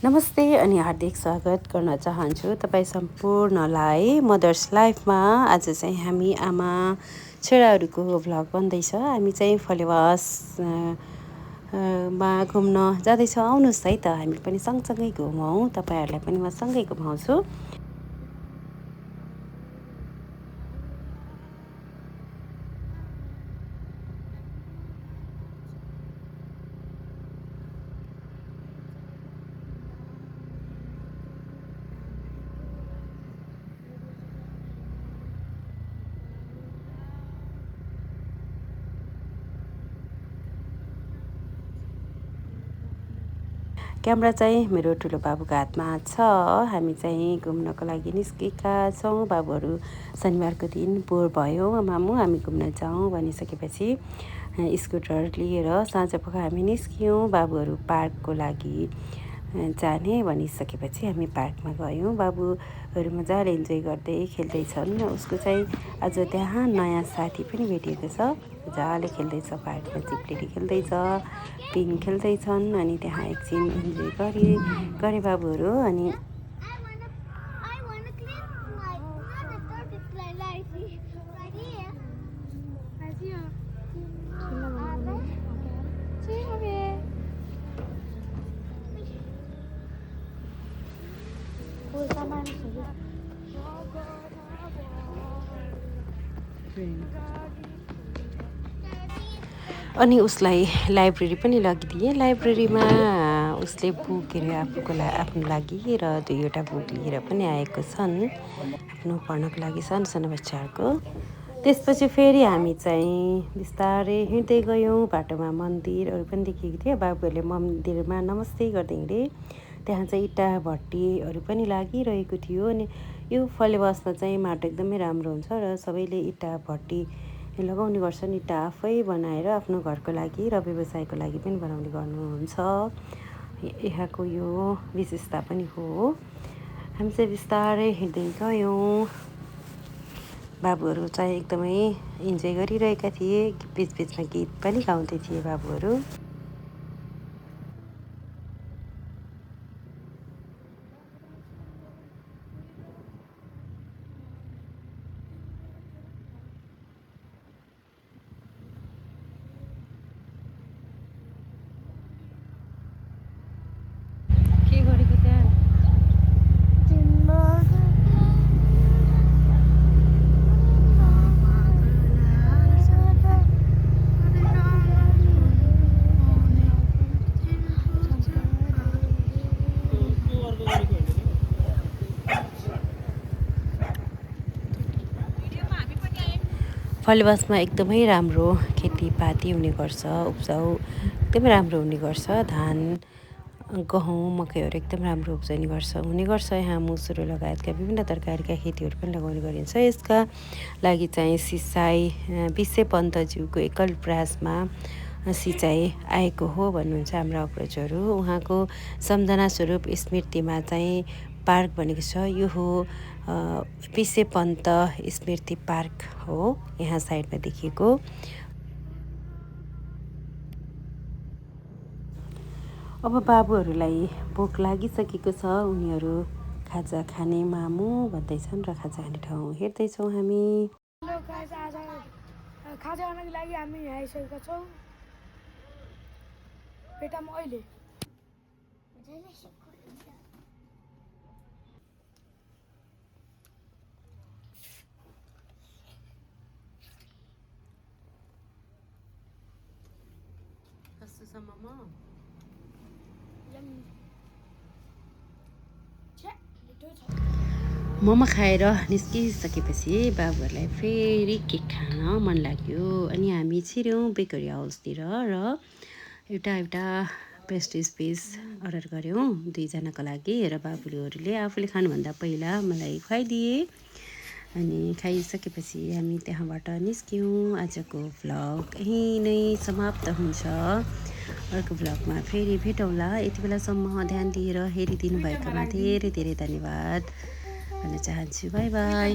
नमस्ते अनि हार्दिक स्वागत गर्न चाहन्छु तपाईँ सम्पूर्णलाई मदर्स लाइफमा। आज चाहिँ हामी आमा छोराहरूको भ्लग बन्दैछ। हामी चाहिँ फलेवास मा घुम्न जाँदैछौँ। आउनुहोस् है त हामी पनि सँगसँगै घुमौँ, तपाईँहरूलाई पनि म सँगै घुमाउँछु। क्यामेरा चाहिँ मेरो ठुलो बाबुको हातमा छ। हामी चाहिँ घुम्नको लागि निस्केका छौँ। बाबुहरू शनिबारको दिन बोर भयो, मामु हामी घुम्न जाउँ भनिसकेपछि स्कुटर लिएर साँझपख हामी निस्क्यौँ। बाबुहरू पार्कको लागि जाने भनिसकेपछि हामी पार्कमा गयौँ। बाबुहरू मजाले इन्जोय गर्दै खेल्दैछन्। उसको चाहिँ आज त्यहाँ नयाँ साथी पनि भेटिएको छ। मजाले खेल्दैछ, पार्कमा चिप्लेटी खेल्दैछ, पिङ खेल्दैछन्। अनि त्यहाँ एकछिन इन्जोय गरे बाबुहरू। अनि अनि उसलाई लाइब्रेरी पनि लगिदिएँ। लाइब्रेरीमा उसले बुकहरू आफ्नो लागि र 2वटा बुक लिएर पनि आएको छन्, आफ्नो पढ्नको लागि सानो सानो बच्चाहरूको। त्यसपछि फेरि हामी चाहिँ बिस्तारै हिँड्दै गयौँ। बाटोमा मन्दिरहरू पनि देखेको थियो। बाबुहरूले मन्दिरमा नमस्ते गर्दै हिँडे। त्यहाँ चाहिँ इँटा भट्टीहरू पनि लागिरहेको थियो। अनि यो फलेवासमा चाहिँ माटो एकदमै राम्रो हुन्छ र सबैले इँटा भट्टी लगाउने गर्छन्। इँटा आफै बनाएर आफ्नो घरको लागि र व्यवसायको लागि पनि बनाउने गर्नुहुन्छ। यहाँको यो विशेषता पनि हो। हामी चाहिँ बिस्तारै हिँड्दै गयौँ। बाबुहरू चाहिँ एकदमै इन्जोय गरिरहेका थिए। बिचबिचमा गीत पनि गाउँदै थिए बाबुहरू। के गरेको त्यहाँ? फलेवासमा एकदमै राम्रो खेतीपाती हुने गर्छ, उब्जाउ एकदमै राम्रो हुने गर्छ। धान, गहुँ, मकैहरू एकदम राम्रो हुने गर्छ। यहाँ मुसुरो लगायतका विभिन्न तरकारीका खेतीहरू पनि लगाउने गरिन्छ। यसका लागि चाहिँ सिँचाइ विसे पन्तज्यूको एकल प्रयासमा सिँचाइ आएको हो भन्नुहुन्छ हाम्रा अग्रजहरू। उहाँको सम्झना स्वरूप स्मृतिमा चाहिँ पार्क बनेको छ। यो हो विसे पन्त स्मृति पार्क हो, यहाँ साइडमा देखिएको। अब बाबुहरूलाई भोक लागिसकेको छ। उनीहरू खाजा खाने मामु भन्दैछन् र खाजा खाने ठाउँ हेर्दैछौँ हामी। खाजा खानको लागि हामी यहाँ आइसकेका छौँ। पेटामा अहिले मोमो खाएर निस्किसकेपछि बाबुहरूलाई फेरि केक खान मन लाग्यो। अनि हामी छिर्यौँ बेकरी हाउसतिर र एउटा पेस्ट्रिज पिस अर्डर गऱ्यौँ 2जनाको लागि। र बाबुहरूले आफूले खानुभन्दा पहिला मलाई खुवाइदिए। अनि खाइसकेपछि हामी त्यहाँबाट निस्क्यौँ। आजको भ्लग यहीँ नै समाप्त हुन्छ। अर्को भ्लगमा फेरि भेटौँला। यति बेलासम्म ध्यान दिएर हेरिदिनु भएकोमा धेरै धेरै धन्यवाद भन्न चाहन्छु। By by.